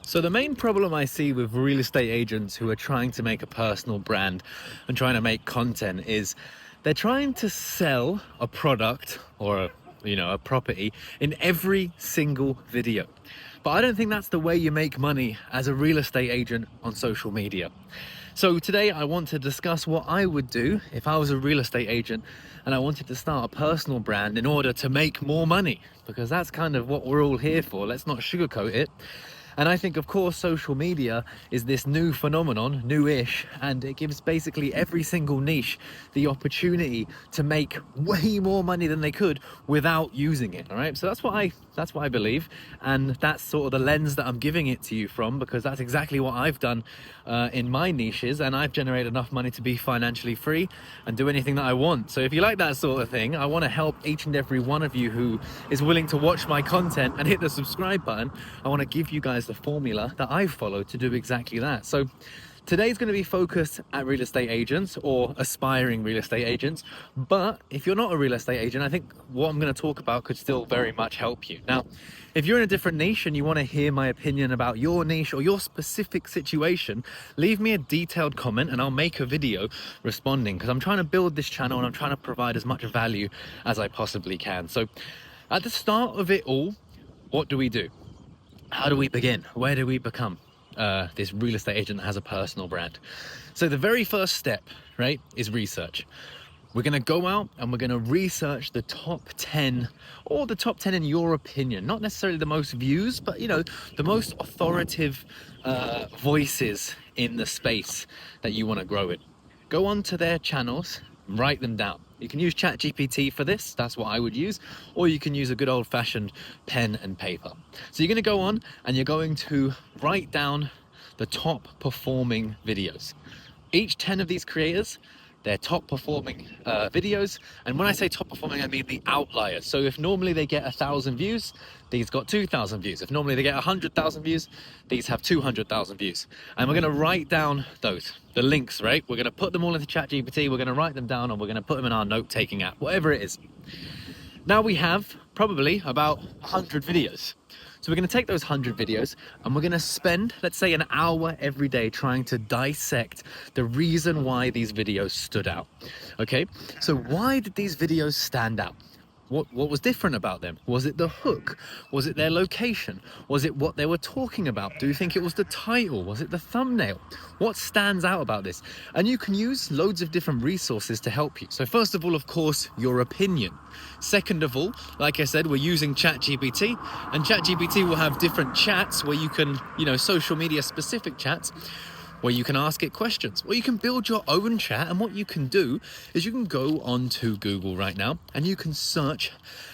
So the main problem I see with real estate agents who are trying to make a personal brand and trying to make content is they're trying to sell a product or a property in every single video. But I don't think that's the way you make money as a real estate agent on social media. So today I want to discuss what I would do if I was a real estate agent and I wanted to start a personal brand in order to make more money, because that's kind of what we're all here for. Let's not sugarcoat it. And I think, of course, social media is this new phenomenon, new-ish, and it gives basically every single niche the opportunity to make way more money than they could without using it. All right, so that's what I believe, and that's sort of the lens that I'm giving it to you from, because that's exactly what I've done in my niches, and I've generated enough money to be financially free and do anything that I want. So if you like that sort of thing, I want to help each and every one of you who is willing to watch my content and hit the subscribe button. I want to give you guys the formula that I've followed to do exactly that. So today's going to be focused at real estate agents or aspiring real estate agents. But if you're not a real estate agent, I think what I'm going to talk about could still very much help you. Now, if you're in a different niche and you want to hear my opinion about your niche or your specific situation, leave me a detailed comment and I'll make a video responding, because I'm trying to build this channel and I'm trying to provide as much value as I possibly can. So at the start of it all, what do we do? How do we begin? Where do we become this real estate agent that has a personal brand? So the very first step, right, is research. We're going to go out and we're going to research the top 10, or the top 10 in your opinion, not necessarily the most views, but the most authoritative voices in the space that you want to grow in. Go onto their channels, write them down. You can use ChatGPT for this, that's what I would use, or you can use a good old-fashioned pen and paper. So you're going to go on and you're going to write down the top performing videos. Each 10 of these creators, their top performing videos, and when I say top performing, I mean the outliers. So if normally they get 1,000 views, these got 2,000 views. If normally they get 100,000 views, these have 200,000 views. And we're going to write down the links, right? We're going to put them all into ChatGPT, we're going to write them down, and we're going to put them in our note-taking app, whatever it is. Now we have probably about 100 videos. So we're going to take those 100 videos and we're going to spend, let's say, an hour every day trying to dissect the reason why these videos stood out. Okay, so why did these videos stand out? What was different about them? Was it the hook? Was it their location? Was it what they were talking about? Do you think it was the title? Was it the thumbnail? What stands out about this? And you can use loads of different resources to help you. So first of all, of course, your opinion. Second of all, like I said, we're using ChatGPT, and ChatGPT will have different chats where you can, social media specific chats, where you can ask it questions, or you can build your own chat. And what you can do is you can go onto Google right now and you can search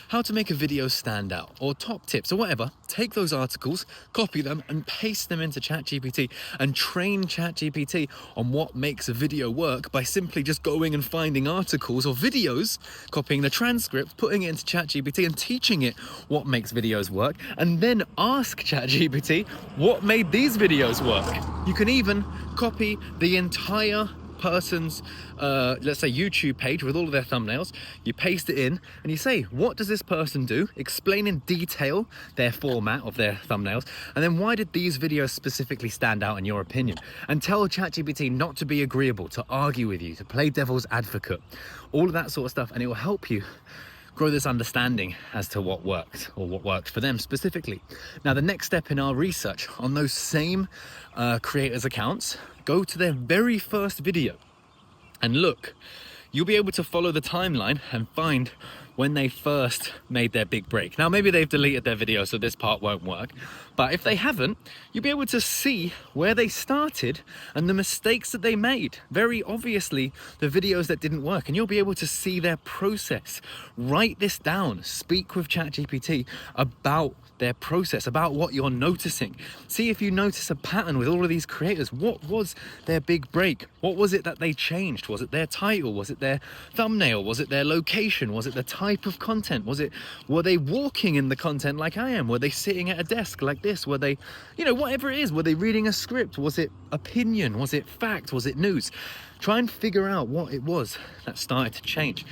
how to make a video stand out, or top tips, or whatever. Take those articles, copy them and paste them into ChatGPT, and train ChatGPT on what makes a video work by simply just going and finding articles or videos, copying the transcript, putting it into ChatGPT and teaching it what makes videos work, and then ask ChatGPT what made these videos work. You can even copy the entire person's let's say YouTube page with all of their thumbnails, you paste it in and you say, what does this person do? Explain in detail their format of their thumbnails, and then why did these videos specifically stand out in your opinion? And tell ChatGPT not to be agreeable, to argue with you, to play devil's advocate, all of that sort of stuff, and it will help you grow this understanding as to what worked, or what worked for them specifically. Now, the next step in our research on those same creators' accounts, go to their very first video and look. You'll be able to follow the timeline and find when they first made their big break. Now, maybe they've deleted their video, so this part won't work. But if they haven't, you'll be able to see where they started and the mistakes that they made. Very obviously, the videos that didn't work, and you'll be able to see their process. Write this down. Speak with ChatGPT about their process, about what you're noticing. See if you notice a pattern with all of these creators. What was their big break? What was it that they changed? Was it their title? Was it their thumbnail? Was it their location? Was it the type of content? Were they walking in the content like I am? Were they sitting at a desk like this? Were they, whatever it is, were they reading a script? Was it opinion? Was it fact? Was it news? Try and figure out what it was that started to change.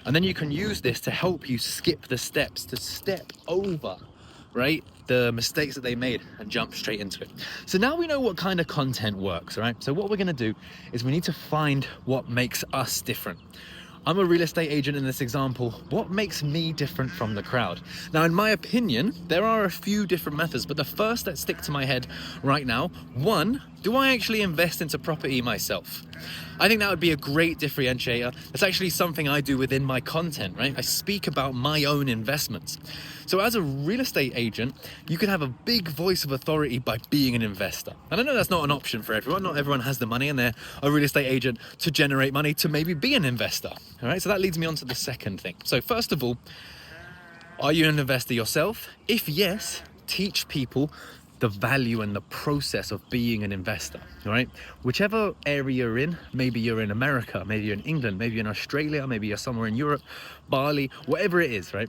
And then you can use this to help you skip the steps, to step over, right, the mistakes that they made and jump straight into it. So now we know what kind of content works, right? So what we're gonna do is we need to find what makes us different. I'm a real estate agent in this example. What makes me different from the crowd? Now, in my opinion, there are a few different methods, but the first that stick to my head right now, one, do I actually invest into property myself? I think that would be a great differentiator. It's actually something I do within my content, right? I speak about my own investments. So as a real estate agent, you can have a big voice of authority by being an investor. And I know that's not an option for everyone. Not everyone has the money and they're a real estate agent to generate money to maybe be an investor. All right, so that leads me on to the second thing. So first of all, are you an investor yourself? If yes, teach people the value and the process of being an investor, all right? Whichever area you're in, maybe you're in America, maybe you're in England, maybe you're in Australia, maybe you're somewhere in Europe, Bali, whatever it is, right?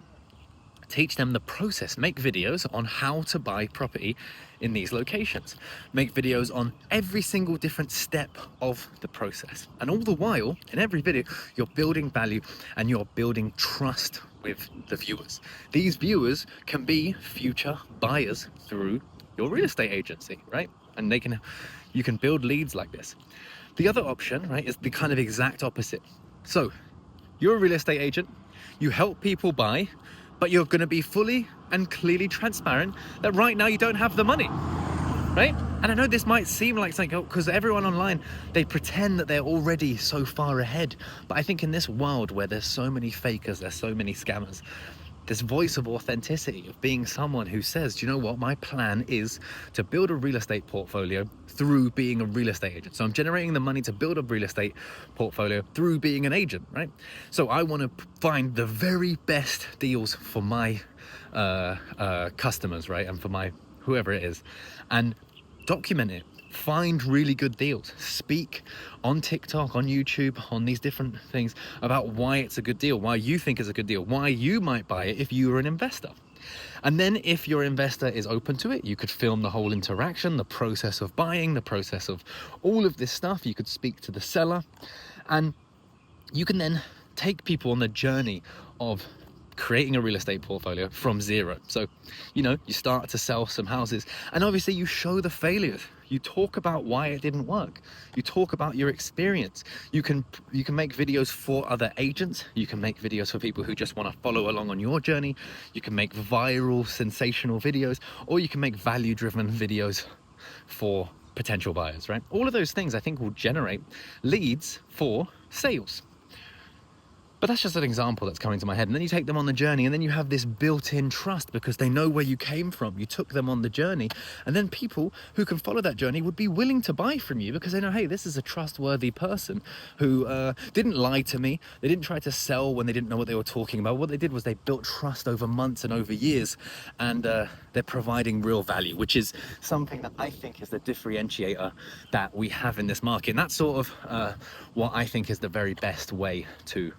Teach them the process. Make videos on how to buy property in these locations. Make videos on every single different step of the process. And all the while, in every video, you're building value and you're building trust with the viewers. These viewers can be future buyers through your real estate agency, right? And you can build leads like this. The other option, right, is the kind of exact opposite. So you're a real estate agent, you help people buy, but you're going to be fully and clearly transparent that right now you don't have the money, right? And I know this might seem like something, because everyone online, they pretend that they're already so far ahead. But I think in this world where there's so many fakers, there's so many scammers, this voice of authenticity, of being someone who says, do you know what, my plan is to build a real estate portfolio through being a real estate agent. So I'm generating the money to build a real estate portfolio through being an agent, right? So I want to find the very best deals for my customers, right? And for my whoever it is, and document it. Find really good deals. Speak on TikTok, on YouTube, on these different things about why it's a good deal, why you think it's a good deal, why you might buy it if you were an investor. And then if your investor is open to it, you could film the whole interaction, the process of buying, the process of all of this stuff. You could speak to the seller, and you can then take people on the journey of creating a real estate portfolio from zero. So, you start to sell some houses, and obviously you show the failures. You talk about why it didn't work. You talk about your experience. You can make videos for other agents. You can make videos for people who just want to follow along on your journey. You can make viral, sensational videos, or you can make value-driven videos for potential buyers, right? All of those things I think will generate leads for sales. But that's just an example that's coming to my head. And then you take them on the journey, and then you have this built-in trust because they know where you came from. You took them on the journey, and then people who can follow that journey would be willing to buy from you because they know, hey, this is a trustworthy person who didn't lie to me. They didn't try to sell when they didn't know what they were talking about. What they did was they built trust over months and over years, and they're providing real value, which is something that I think is the differentiator that we have in this market. And that's sort of what I think is the very best way to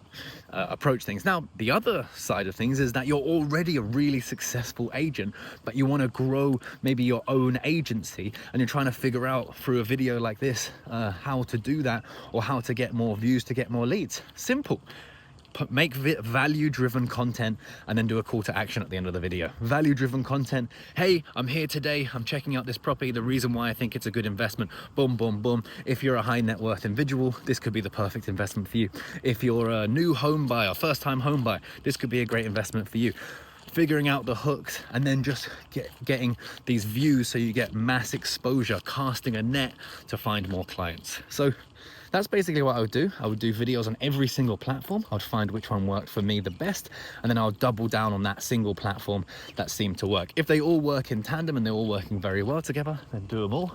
approach things. Now, the other side of things is that you're already a really successful agent, but you want to grow maybe your own agency, and you're trying to figure out through a video like this how to do that, or how to get more views, to get more leads. Simple. Make value-driven content and then do a call to action at the end of the video. Value-driven content. Hey, I'm here today. I'm checking out this property. The reason why I think it's a good investment. Boom, boom, boom. If you're a high net worth individual, this could be the perfect investment for you. If you're a new home buyer, first-time home buyer, this could be a great investment for you. Figuring out the hooks, and then just getting these views so you get mass exposure, casting a net to find more clients. So that's basically what I would do. I would do videos on every single platform. I'd find which one worked for me the best, and then I'll double down on that single platform that seemed to work. If they all work in tandem and they're all working very well together, then do them all.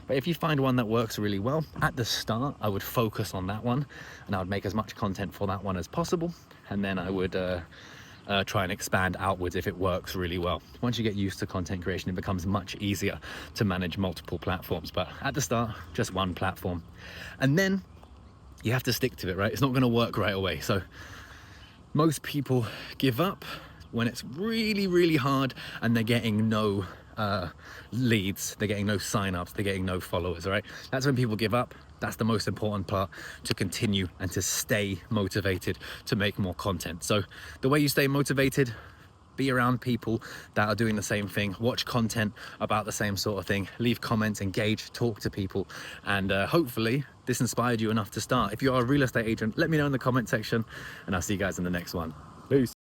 But if you find one that works really well, at the start, I would focus on that one, and I would make as much content for that one as possible. And then I would try and expand outwards if it works really well. Once you get used to content creation, it becomes much easier to manage multiple platforms. But at the start, just one platform. And then you have to stick to it, right? It's not going to work right away. So most people give up when it's really, really hard and they're getting no leads, they're getting no sign-ups, they're getting no followers, all right? That's when people give up. That's the most important part, to continue and to stay motivated to make more content. So the way you stay motivated, be around people that are doing the same thing, watch content about the same sort of thing, leave comments, engage, talk to people, and hopefully this inspired you enough to start. If you're a real estate agent, let me know in the comment section, and I'll see you guys in the next one.